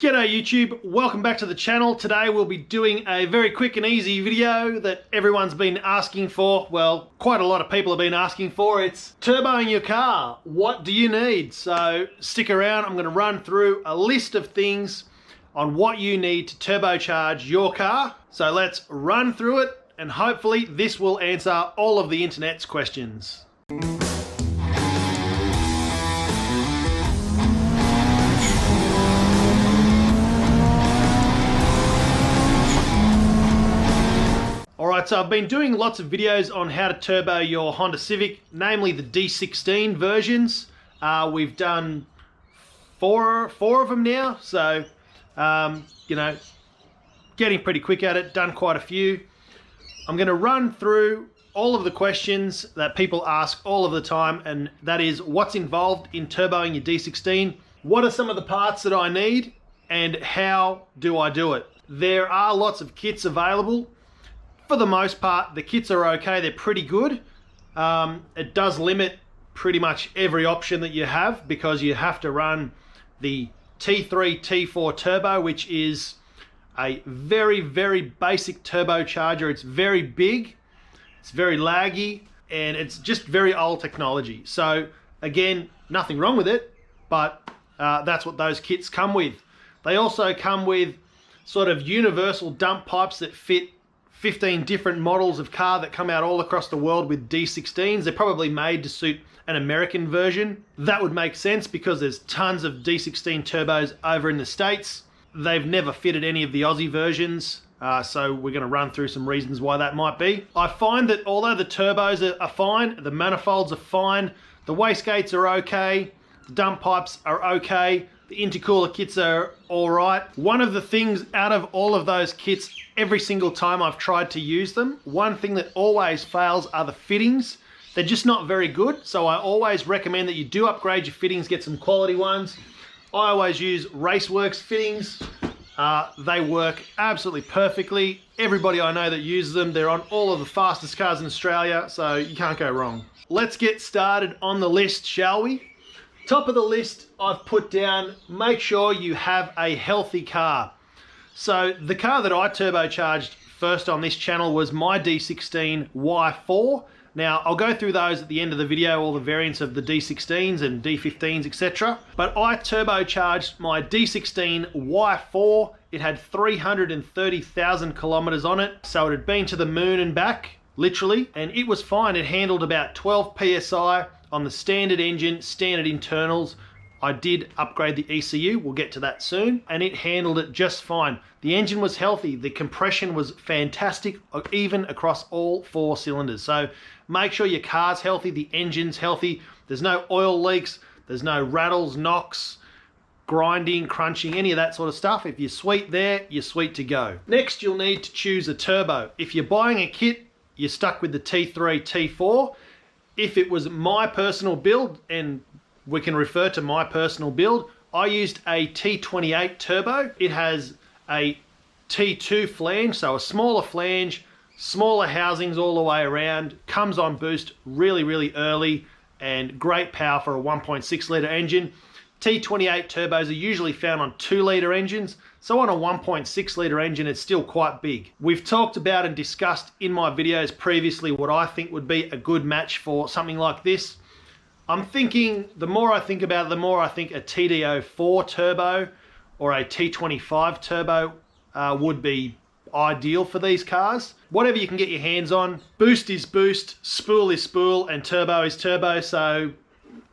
G'day YouTube, welcome back to the channel. Today we'll be doing a very quick and easy video that everyone's been asking for. Well, quite a lot of people have been asking for. It's turboing your car. What do you need? So stick around, I'm going to run through a list of things on what you need to turbocharge your car. So let's run through it and hopefully this will answer all of the internet's questions. Alright, so I've been doing lots of videos on how to turbo your Honda Civic, namely the D16 versions. We've done four of them now, so, you know, getting pretty quick at it, done quite a few. I'm going to run through all of the questions that people ask all of the time, and that is what's involved in turboing your D16, what are some of the parts that I need, and how do I do it. There are lots of kits available. For the most part, the kits are okay, they're pretty good. It does limit pretty much every option that you have because you have to run the T3, T4 turbo, which is a very, very basic turbocharger. It's very big, it's very laggy, and it's just very old technology. So again, nothing wrong with it, but that's what those kits come with. They also come with sort of universal dump pipes that fit 15 different models of car that come out all across the world with D16s. They're probably made to suit an American version. That would make sense because there's tons of D16 turbos over in the States. They've never fitted any of the Aussie versions, so we're going to run through some reasons why that might be. I find that although the turbos are fine, the manifolds are fine, the wastegates are okay, the dump pipes are okay, the intercooler kits are all right. One of the things out of all of those kits, every single time I've tried to use them, one thing that always fails are the fittings. They're just not very good, so I always recommend that you do upgrade your fittings, get some quality ones. I always use Raceworks fittings. They work absolutely perfectly. Everybody I know that uses them, they're on all of the fastest cars in Australia, so you can't go wrong. Let's get started on the list, shall we? Top of the list, I've put down, make sure you have a healthy car. So the car that I turbocharged first on this channel was my D16 Y4. Now I'll go through those at the end of the video, all the variants of the D16s and D15s, etc. But I turbocharged my D16 Y4. It had 330,000 kilometers on it. So it had been to the moon and back, literally, and it was fine. It handled about 12 PSI on the standard engine, standard internals. I did upgrade the ECU, we'll get to that soon, and it handled it just fine. The engine was healthy, the compression was fantastic, even across all four cylinders. So make sure your car's healthy, the engine's healthy, there's no oil leaks, there's no rattles, knocks, grinding, crunching, any of that sort of stuff. If you're sweet there, you're sweet to go. Next, you'll need to choose a turbo. If you're buying a kit, you're stuck with the T3, T4. If it was my personal build, and we can refer to my personal build, I used a T28 turbo. It has a T2 flange, so a smaller flange, smaller housings all the way around, comes on boost really, really early, and great power for a 1.6 litre engine. T28 turbos are usually found on 2 litre engines, so on a 1.6 litre engine it's still quite big. We've talked about and discussed in my videos previously what I think would be a good match for something like this. I'm thinking, the more I think about it, the more I think a TD04 turbo or a T25 turbo would be ideal for these cars. Whatever you can get your hands on. Boost is boost, spool is spool, and turbo is turbo, so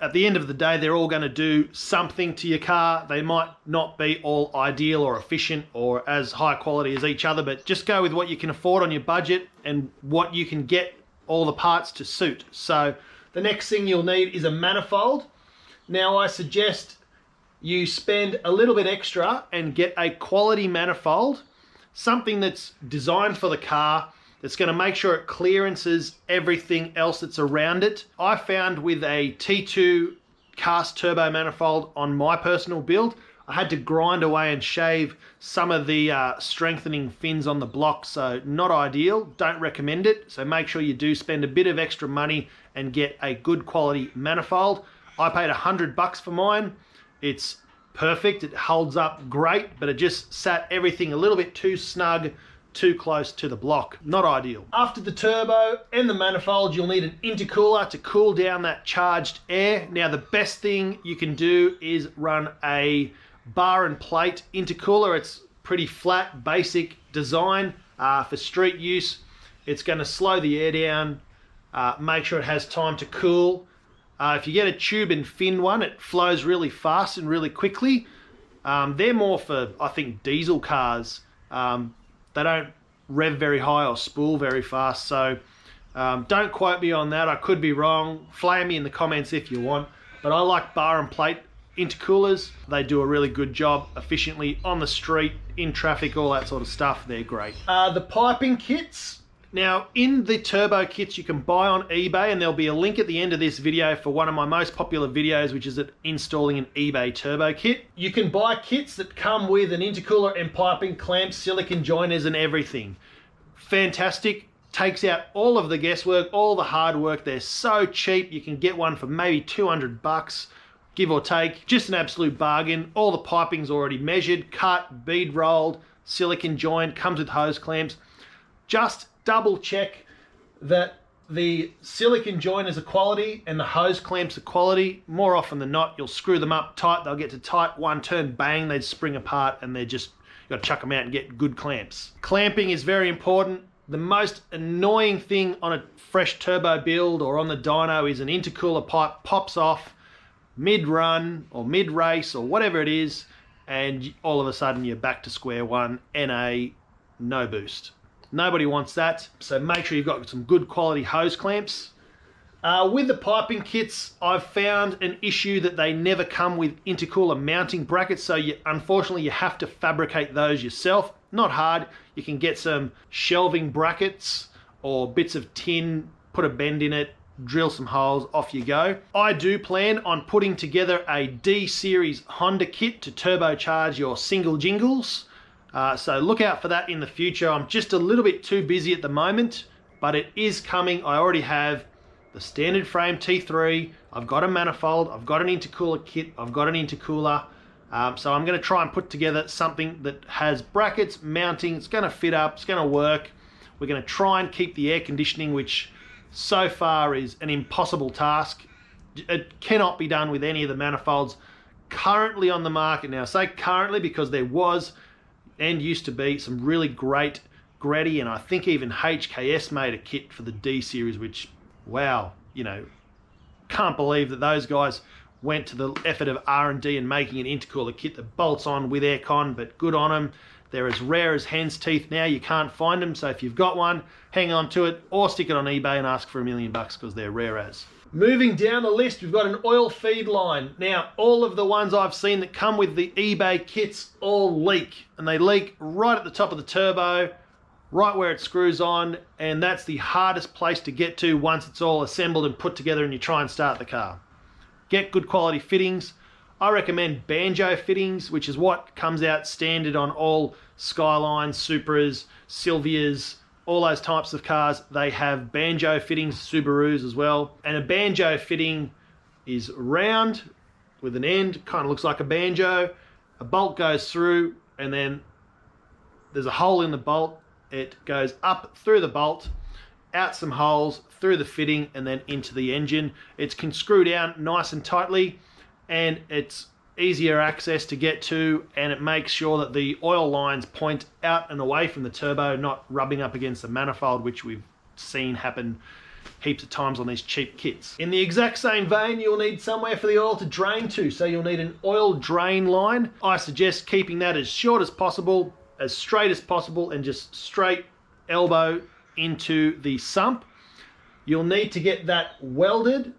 at the end of the day, they're all going to do something to your car. They might not be all ideal or efficient or as high quality as each other, but just go with what you can afford on your budget and what you can get all the parts to suit. So the next thing you'll need is a manifold. Now I suggest you spend a little bit extra and get a quality manifold, something that's designed for the car, that's going to make sure it clearances everything else that's around it. I found with a T2 cast turbo manifold on my personal build, I had to grind away and shave some of the strengthening fins on the block, so not ideal, don't recommend it. So make sure you do spend a bit of extra money and get a good quality manifold. I paid $100 for mine. It's perfect. It holds up great, but it just sat everything a little bit too snug, too close to the block. Not ideal. After the turbo and the manifold, you'll need an intercooler to cool down that charged air. Now, the best thing you can do is run a bar and plate intercooler. It's pretty flat, basic design for street use. It's going to slow the air down, make sure it has time to cool. If you get a tube and fin one, it flows really fast and really quickly. They're more for, I think, diesel cars. They don't rev very high or spool very fast, so don't quote me on that. I could be wrong. Flame me in the comments if you want. But I like bar and plate intercoolers. They do a really good job efficiently on the street, in traffic, all that sort of stuff. They're great. The piping kits. Now, in the turbo kits you can buy on eBay, and there'll be a link at the end of this video for one of my most popular videos, which is installing an eBay turbo kit. You can buy kits that come with an intercooler and piping, clamps, silicon joiners and everything. Fantastic. Takes out all of the guesswork, all the hard work. They're so cheap. You can get one for maybe 200 bucks, give or take. Just an absolute bargain. All the piping's already measured, cut, bead rolled, silicon joined, comes with hose clamps. Just double check that the silicon joiners are quality and the hose clamps are quality. More often than not, you'll screw them up tight. They'll get to tight, one turn, bang, they'd spring apart, and they're just, you got to chuck them out and get good clamps. Clamping is very important. The most annoying thing on a fresh turbo build or on the dyno is an intercooler pipe pops off mid-run or mid-race or whatever it is, and all of a sudden you're back to square one, NA, no boost. Nobody wants that, so make sure you've got some good quality hose clamps. With the piping kits, I've found an issue that they never come with intercooler mounting brackets, so unfortunately you have to fabricate those yourself. Not hard. You can get some shelving brackets or bits of tin, put a bend in it, drill some holes, off you go. I do plan on putting together a D-Series Honda kit to turbocharge your single jingles. So look out for that in the future. I'm just a little bit too busy at the moment, but it is coming. I already have the standard frame T3. I've got a manifold. I've got an intercooler kit. I've got an intercooler. So I'm going to try and put together something that has brackets, mounting. It's going to fit up. It's going to work. We're going to try and keep the air conditioning, which so far is an impossible task. It cannot be done with any of the manifolds currently on the market now. I say currently because there was and used to be some really great Grady, and I think even HKS made a kit for the D-Series, which, wow, you know, can't believe that those guys went to the effort of R&D and making an intercooler kit that bolts on with aircon, but good on them. They're as rare as hen's teeth now. You can't find them, so if you've got one, hang on to it or stick it on eBay and ask for $1 million because they're rare as. Moving down the list, we've got an oil feed line. Now, all of the ones I've seen that come with the eBay kits all leak, and they leak right at the top of the turbo, right where it screws on, and that's the hardest place to get to once it's all assembled and put together and you try and start the car. Get good quality fittings. I recommend banjo fittings, which is what comes out standard on all Skylines, Supras, Silvias, all those types of cars. They have banjo fittings, Subarus as well. And a banjo fitting is round with an end, kind of looks like a banjo. A bolt goes through and then there's a hole in the bolt. It goes up through the bolt, out some holes, through the fitting and then into the engine. It can screw down nice and tightly and it's easier access to get to, and it makes sure that the oil lines point out and away from the turbo, not rubbing up against the manifold, which we've seen happen heaps of times on these cheap kits. In the exact same vein, you'll need somewhere for the oil to drain to, so you'll need an oil drain line. I suggest keeping that as short as possible, as straight as possible, and just straight elbow into the sump. You'll need to get that welded,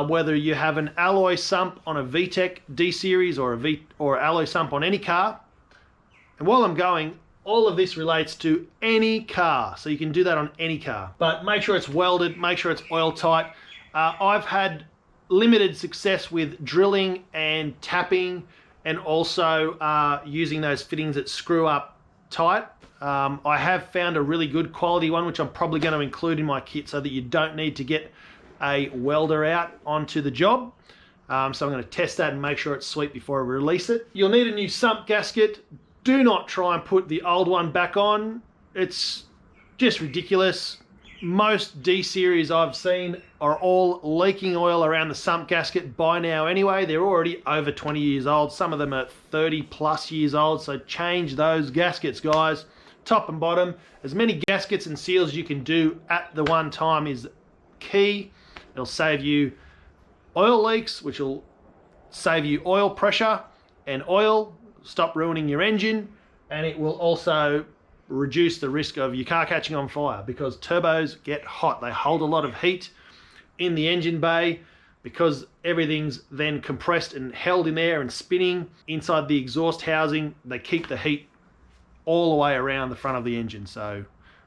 whether you have an alloy sump on a VTEC D-Series or alloy sump on any car. And while I'm going, all of this relates to any car, so you can do that on any car. But make sure it's welded, make sure it's oil tight. I've had limited success with drilling and tapping, and also using those fittings that screw up tight. I have found a really good quality one, which I'm probably going to include in my kit so that you don't need to get a welder out onto the job. So I'm going to test that and make sure it's sweet before I release it. You'll need a new sump gasket. Do not try and put the old one back on. It's just ridiculous. Most D series I've seen are all leaking oil around the sump gasket by now anyway. They're already over 20 years old. Some of them are 30 plus years old. So change those gaskets, guys. Top and bottom. As many gaskets and seals you can do at the one time is key. It'll save you oil leaks, which will save you oil pressure and oil, stop ruining your engine, and it will also reduce the risk of your car catching on fire, because turbos get hot. They hold a lot of heat in the engine bay because everything's then compressed and held in there and spinning inside the exhaust housing. They keep the heat all the way around the front of the engine, so,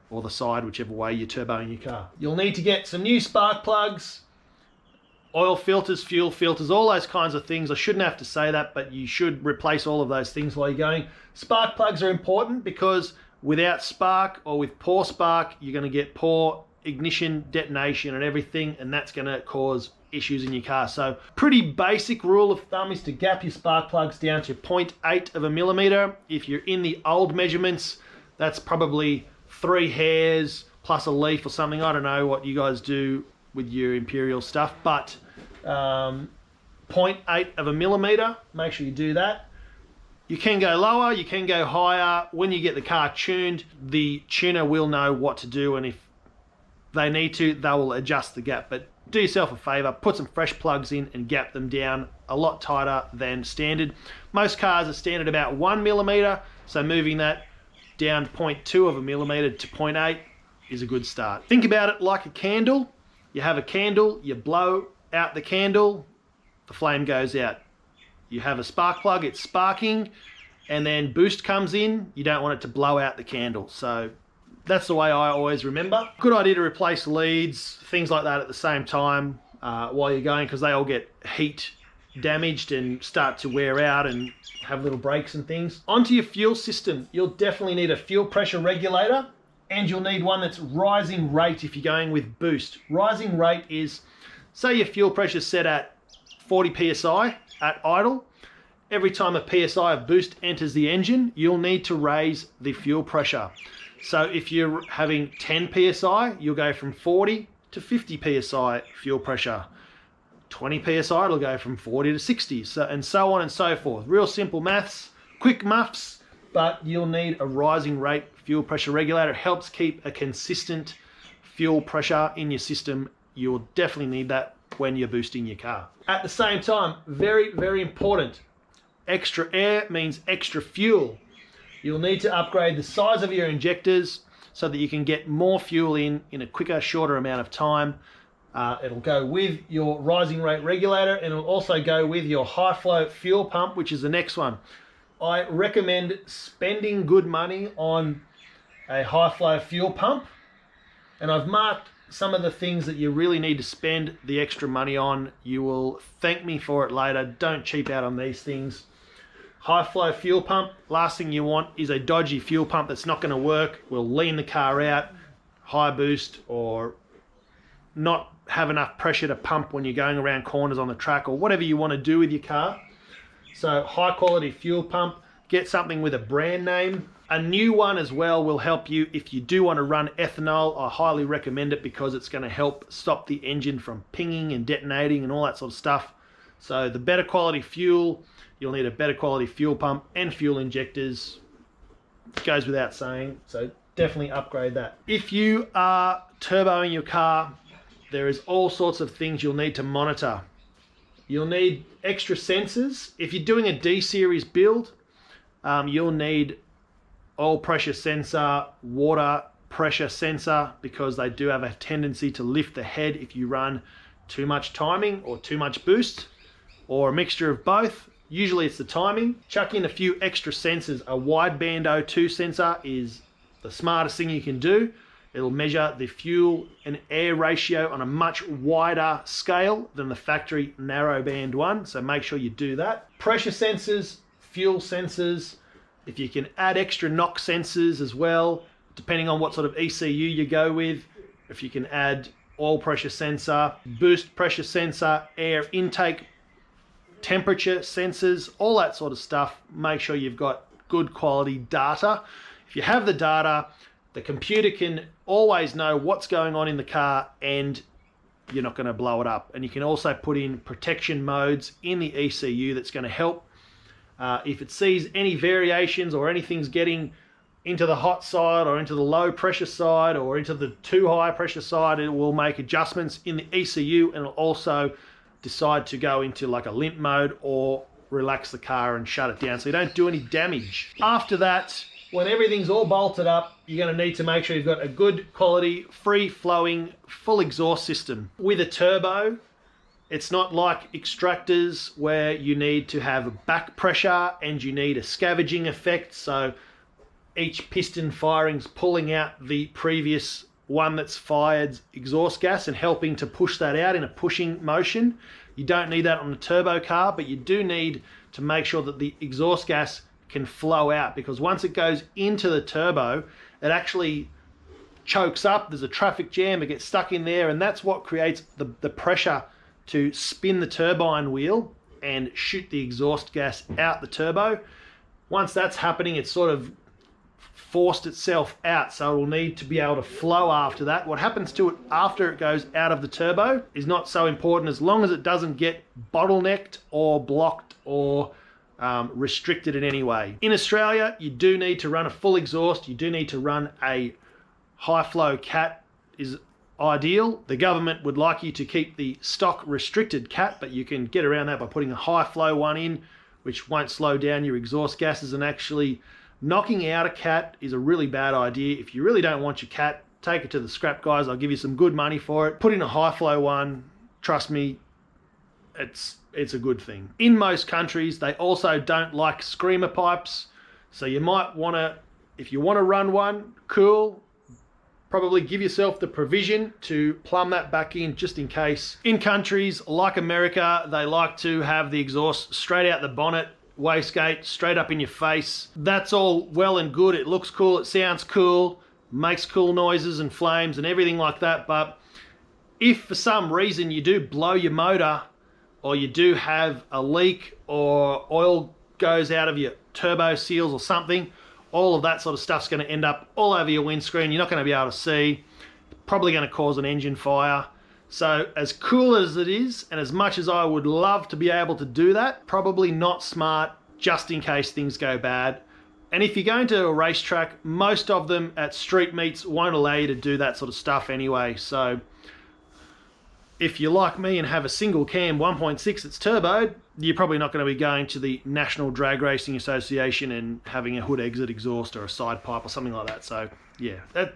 or the side, whichever way you're turboing your car. You'll need to get some new spark plugs, oil filters, fuel filters, all those kinds of things. I shouldn't have to say that, but you should replace all of those things while you're going. Spark plugs are important because without spark, or with poor spark, you're going to get poor ignition, detonation and everything, and that's going to cause issues in your car. So pretty basic rule of thumb is to gap your spark plugs down to 0.8 of a millimeter. If you're in the old measurements, that's probably 3 hairs plus a leaf or something. I don't know what you guys do with your Imperial stuff, but 0.8 of a millimeter, make sure you do that. You can go lower, you can go higher. When you get the car tuned, the tuner will know what to do, and if they need to, they will adjust the gap. But do yourself a favor, put some fresh plugs in and gap them down a lot tighter than standard. Most cars are standard about 1 millimeter, so moving that down 0.2 of a millimeter to 0.8 is a good start. Think about it like a candle. You have a candle, you blow out the candle, the flame goes out. You have a spark plug, it's sparking, and then boost comes in. You don't want it to blow out the candle. So that's the way I always remember. Good idea to replace leads, things like that at the same time while you're going, because they all get heat damaged and start to wear out and have little breaks and things. Onto your fuel system. You'll definitely need a fuel pressure regulator, and you'll need one that's rising rate if you're going with boost. Rising rate is, say your fuel pressure is set at 40 psi at idle. Every time a psi of boost enters the engine, you'll need to raise the fuel pressure. So if you're having 10 psi, you'll go from 40 to 50 psi fuel pressure. 20 psi, it'll go from 40 to 60, and so on and so forth. Real simple maths, quick muffs, but you'll need a rising rate fuel pressure regulator. It helps keep a consistent fuel pressure in your system. You'll definitely need that when you're boosting your car. At the same time, very, very important, extra air means extra fuel. You'll need to upgrade the size of your injectors so that you can get more fuel in a quicker, shorter amount of time. It'll go with your rising rate regulator, and it'll also go with your high flow fuel pump, which is the next one. I recommend spending good money on a high flow fuel pump, and I've marked some of the things that you really need to spend the extra money on. You will thank me for it later. Don't cheap out on these things. High flow fuel pump, last thing you want is a dodgy fuel pump that's not going to work, will lean the car out, high boost, or not have enough pressure to pump when you're going around corners on the track, or whatever you want to do with your car. So high quality fuel pump, get something with a brand name. A new one as well will help you if you do want to run ethanol. I highly recommend it because it's going to help stop the engine from pinging and detonating and all that sort of stuff. So the better quality fuel, you'll need a better quality fuel pump and fuel injectors. It goes without saying, so definitely upgrade that. If you are turboing your car, there is all sorts of things you'll need to monitor. You'll need extra sensors. If you're doing a D series build, you'll need oil pressure sensor, water pressure sensor, because they do have a tendency to lift the head if you run too much timing or too much boost, or a mixture of both. Usually it's the timing. Chuck in a few extra sensors. A wideband O2 sensor is the smartest thing you can do. It'll measure the fuel and air ratio on a much wider scale than the factory narrowband one, so make sure you do that. Pressure sensors, fuel sensors. If you can add extra NOx sensors as well, depending on what sort of ECU you go with. If you can add oil pressure sensor, boost pressure sensor, air intake temperature sensors, all that sort of stuff. Make sure you've got good quality data. If you have the data, the computer can always know what's going on in the car and you're not going to blow it up. And you can also put in protection modes in the ECU that's going to help. If it sees any variations or anything's getting into the hot side or into the low pressure side or into the too high pressure side, it will make adjustments in the ECU, and it'll also decide to go into like a limp mode or relax the car and shut it down so you don't do any damage. After that, when everything's all bolted up, you're going to need to make sure you've got a good quality, free-flowing, full exhaust system. With a turbo, it's not like extractors where you need to have back pressure and you need a scavenging effect, so each piston firing's pulling out the previous one that's fired exhaust gas and helping to push that out in a pushing motion. You don't need that on a turbo car, but you do need to make sure that the exhaust gas can flow out, because once it goes into the turbo, it actually chokes up. There's a traffic jam, it gets stuck in there, and that's what creates the pressure to spin the turbine wheel and shoot the exhaust gas out the turbo. Once that's happening, it's sort of forced itself out, so it will need to be able to flow after that. What happens to it after it goes out of the turbo is not so important, as long as it doesn't get bottlenecked or blocked or restricted in any way. In Australia, you do need to run a full exhaust. You do need to run a high flow cat is ideal. The government would like you to keep the stock restricted cat, but you can get around that by putting a high flow one in, which won't slow down your exhaust gases. And actually knocking out a cat is a really bad idea. If you really don't want your cat, take it to the scrap guys. I'll give you some good money for it. Put in a high flow one. Trust me, it's a good thing. In most countries, they also don't like screamer pipes. So you might want to, if you want to run one, cool, probably give yourself the provision to plumb that back in just in case. In countries like America, they like to have the exhaust straight out the bonnet, wastegate, straight up in your face. That's all well and good. It looks cool, it sounds cool, makes cool noises and flames and everything like that. But if for some reason you do blow your motor, or you do have a leak, or oil goes out of your turbo seals or something, all of that sort of stuff's going to end up all over your windscreen. You're not going to be able to see. Probably going to cause an engine fire. So as cool as it is, and as much as I would love to be able to do that, probably not smart, just in case things go bad. And if you're going to a racetrack, most of them at street meets won't allow you to do that sort of stuff anyway. So if you're like me and have a single cam 1.6 that's turboed, you're probably not going to be going to the National Drag Racing Association and having a hood exit exhaust or a side pipe or something like that. So yeah, that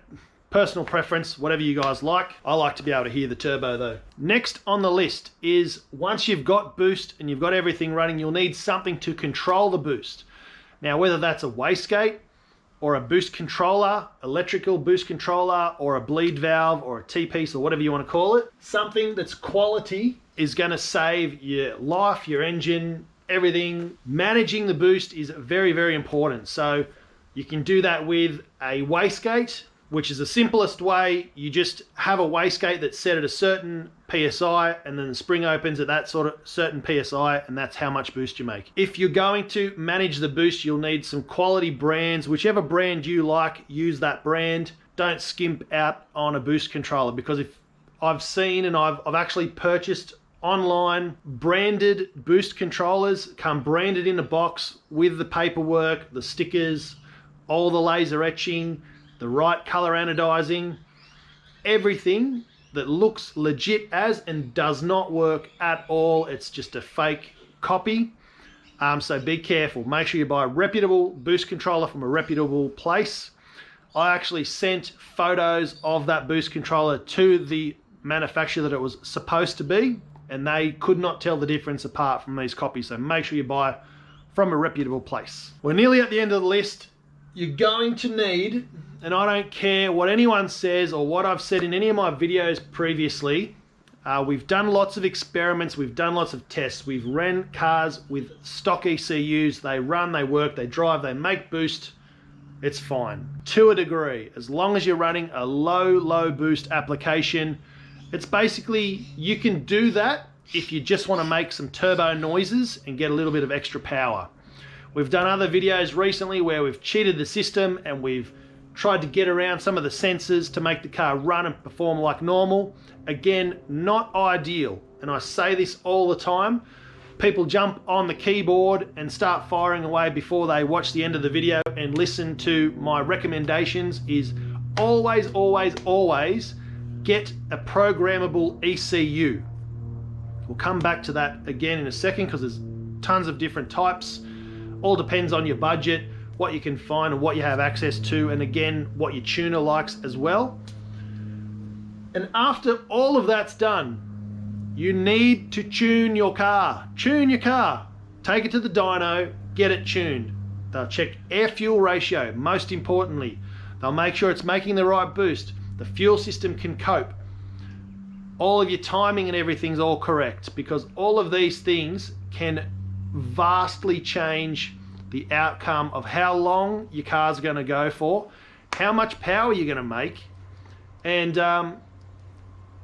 personal preference, whatever you guys like. I like to be able to hear the turbo though. Next on the list is, once you've got boost and you've got everything running, you'll need something to control the boost. Now, whether that's a wastegate or a boost controller, electrical boost controller, or a bleed valve, or a T-piece, or whatever you want to call it, something that's quality is going to save your life, your engine, everything. Managing the boost is very, very important. So you can do that with a wastegate, which is the simplest way. You just have a wastegate that's set at a certain PSI, and then the spring opens at that sort of certain PSI, and that's how much boost you make. If you're going to manage the boost, you'll need some quality brands. Whichever brand you like, use that brand. Don't skimp out on a boost controller, because if I've seen, and I've actually purchased online branded boost controllers, come branded in a box with the paperwork, the stickers, all the laser etching, the right color anodizing, everything that looks legit as and does not work at all. It's just a fake copy. So be careful. Make sure you buy a reputable boost controller from a reputable place. I actually sent photos of that boost controller to the manufacturer that it was supposed to be, and they could not tell the difference apart from these copies. So make sure you buy from a reputable place. We're nearly at the end of the list. You're going to need, and I don't care what anyone says or what I've said in any of my videos previously, we've done lots of experiments, we've done lots of tests, we've ran cars with stock ECUs, they run, they work, they drive, they make boost, it's fine. To a degree, as long as you're running a low boost application, it's basically, you can do that if you just want to make some turbo noises and get a little bit of extra power. We've done other videos recently where we've cheated the system and we've tried to get around some of the sensors to make the car run and perform like normal. Again, not ideal, and I say this all the time. People jump on the keyboard and start firing away before they watch the end of the video and listen to my recommendations. Is always, always, always get a programmable ECU. We'll come back to that again in a second because there's tons of different types. All depends on your budget, what you can find and what you have access to, and again, what your tuner likes as well. And after all of that's done, you need to tune your car. Tune your car. Take it to the dyno, get it tuned. They'll check air fuel ratio, most importantly. They'll make sure it's making the right boost. The fuel system can cope. All of your timing and everything's all correct, because all of these things can vastly change the outcome of how long your car's going to go for, how much power you're going to make, and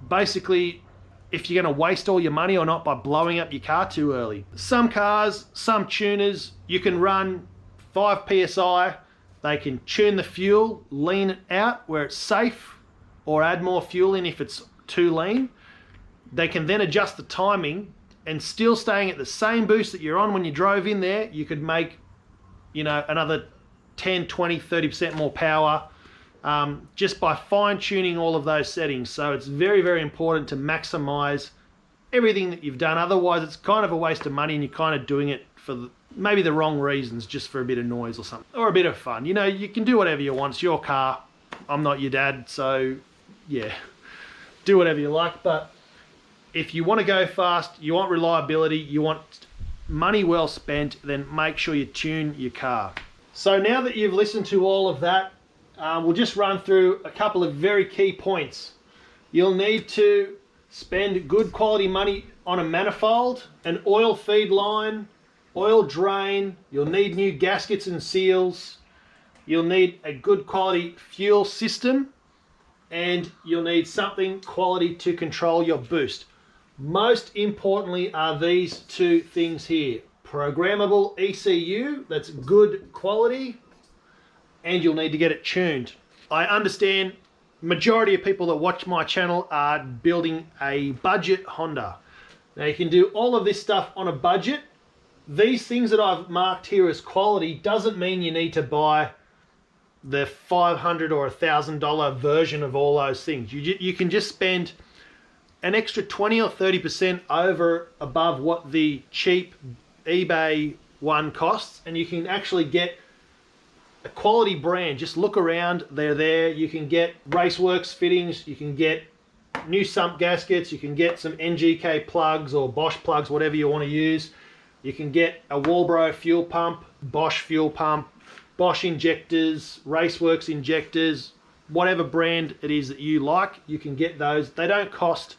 basically if you're going to waste all your money or not by blowing up your car too early. Some cars, some tuners, you can run 5 psi, they can tune the fuel, lean it out where it's safe, or add more fuel in if it's too lean. They can then adjust the timing, and still staying at the same boost that you're on when you drove in there, you could make, you know, another 10, 20, 30% more power just by fine-tuning all of those settings. So it's very, very important to maximize everything that you've done. Otherwise, it's kind of a waste of money and you're kind of doing it for maybe the wrong reasons, just for a bit of noise or something, or a bit of fun. You know, you can do whatever you want. It's your car. I'm not your dad, so yeah, do whatever you like. But if you want to go fast, you want reliability, you want money well spent, then make sure you tune your car. So now that you've listened to all of that, we'll just run through a couple of very key points. You'll need to spend good quality money on a manifold, an oil feed line, oil drain. You'll need new gaskets and seals. You'll need a good quality fuel system, and you'll need something quality to control your boost. Most importantly are these two things here. Programmable ECU that's good quality, and you'll need to get it tuned. I understand majority of people that watch my channel are building a budget Honda. Now you can do all of this stuff on a budget. These things that I've marked here as quality doesn't mean you need to buy the $500 or $1,000 version of all those things. You can just spend an extra 20 or 30% over above what the cheap eBay one costs, and you can actually get a quality brand. Just look around, they're there. You can get Raceworks fittings, you can get new Sump gaskets, you can get some NGK plugs or Bosch plugs, whatever you want to use. You can get a Walbro fuel pump, Bosch fuel pump, Bosch injectors, Raceworks injectors, whatever brand it is that you like, you can get those. They don't cost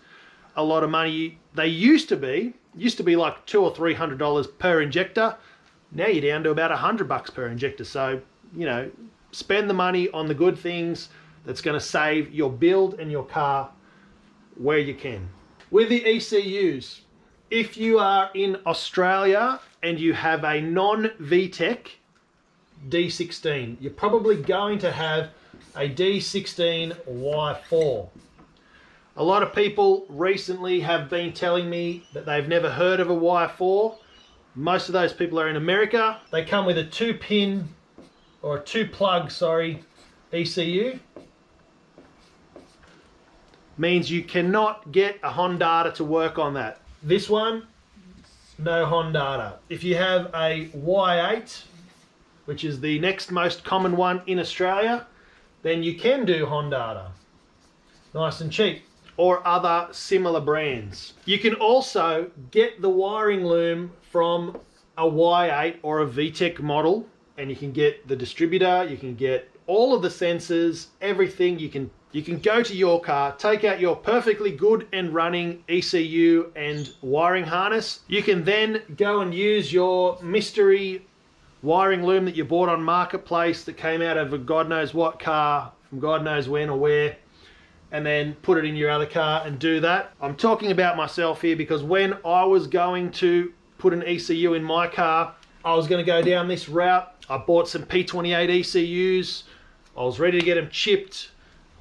a lot of money. They used to be like $200 or $300 per injector. Now you're down to about $100 per injector. So, you know, spend the money on the good things that's going to save your build and your car where you can. With the ECUs, if you are in Australia and you have a non-VTEC D16, you're probably going to have a D16 Y4. A lot of people recently have been telling me that they've never heard of a Y4. Most of those people are in America. They come with a 2-pin or a 2-plug, ECU. Means you cannot get a Honda to work on that. This one, no Honda. If you have a Y8, which is the next most common one in Australia, then you can do Honda. Nice and cheap. Or other similar brands. You can also get the wiring loom from a Y8 or a VTEC model, and you can get the distributor, you can get all of the sensors, everything. You can go to your car, take out your perfectly good and running ECU and wiring harness. You can then go and use your mystery wiring loom that you bought on Marketplace that came out of a God knows what car from God knows when or where, and then put it in your other car and do that. I'm talking about myself here because when I was going to put an ECU in my car, I was going to go down this route. I bought some P28 ECUs. I was ready to get them chipped.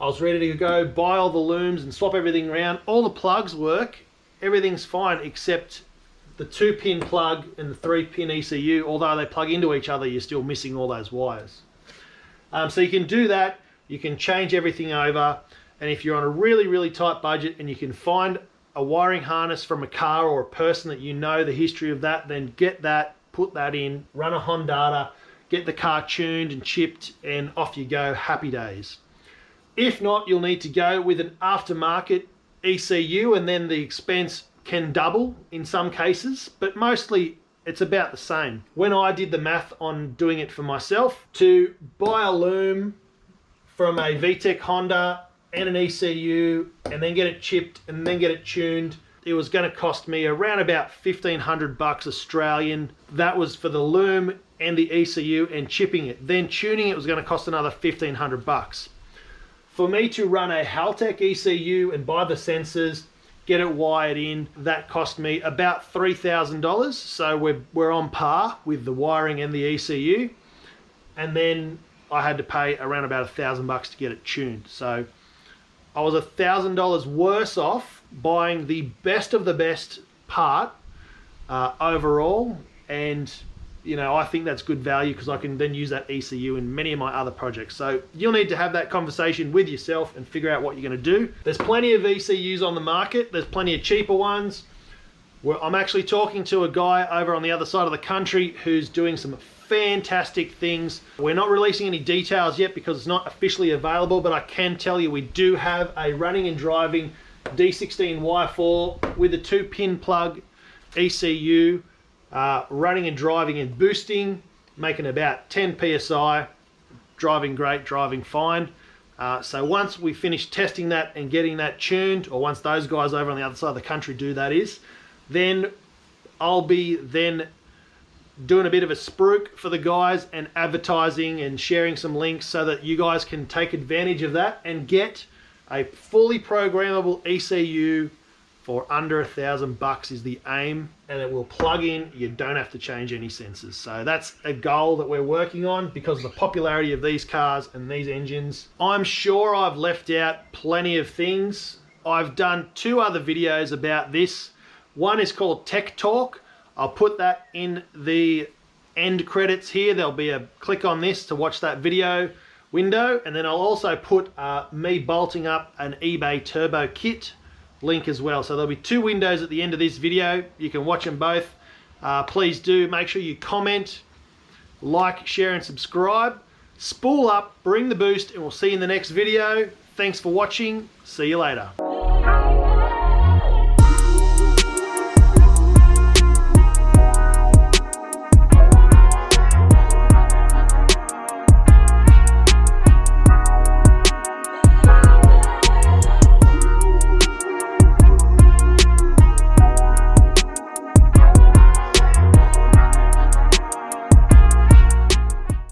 I was ready to go buy all the looms and swap everything around. All the plugs work. Everything's fine except the 2-pin plug and the 3-pin ECU. Although they plug into each other, you're still missing all those wires. So you can do that. You can change everything over. And if you're on a really, really tight budget and you can find a wiring harness from a car or a person that you know the history of that, then get that, put that in, run a Honda, get the car tuned and chipped, and off you go, happy days. If not, you'll need to go with an aftermarket ECU, and then the expense can double in some cases, but mostly it's about the same. When I did the math on doing it for myself, to buy a loom from a VTEC Honda and an ECU, and then get it chipped and then get it tuned, it was going to cost me around about 1,500 bucks Australian. That was for the loom and the ECU and chipping it. Then tuning it was going to cost another 1,500 bucks. For me to run a Haltech ECU and buy the sensors, get it wired in, that cost me about $3,000. So we're on par with the wiring and the ECU. And then I had to pay around about $1,000 to get it tuned. So I was $1,000 worse off buying the best of the best part overall, and you know, I think that's good value because I can then use that ECU in many of my other projects. So you'll need to have that conversation with yourself and figure out what you're going to do. There's plenty of ECUs on the market. There's plenty of cheaper ones. I'm actually talking to a guy over on the other side of the country who's doing some fantastic things. We're not releasing any details yet because it's not officially available, but I can tell you we do have a running and driving D16 Y4 with a 2-pin plug ECU, running and driving and boosting, making about 10 PSI, driving great, driving fine. So once we finish testing that and getting that tuned, or once those guys over on the other side of the country do that then I'll be then doing a bit of a spruik for the guys and advertising and sharing some links so that you guys can take advantage of that and get a fully programmable ECU for under $1,000 is the aim, and it will plug in. You don't have to change any sensors. So that's a goal that we're working on because of the popularity of these cars and these engines. I'm sure I've left out plenty of things. I've done 2 other videos about this. One is called Tech Talk. I'll put that in the end credits here. There'll be a click on this to watch that video window, and then I'll also put me bolting up an eBay turbo kit link as well. So there'll be 2 windows at the end of this video. You can watch them both. Please do make sure you comment, like, share and subscribe. Spool up, bring the boost, and we'll see you in the next video. Thanks for watching. See you later.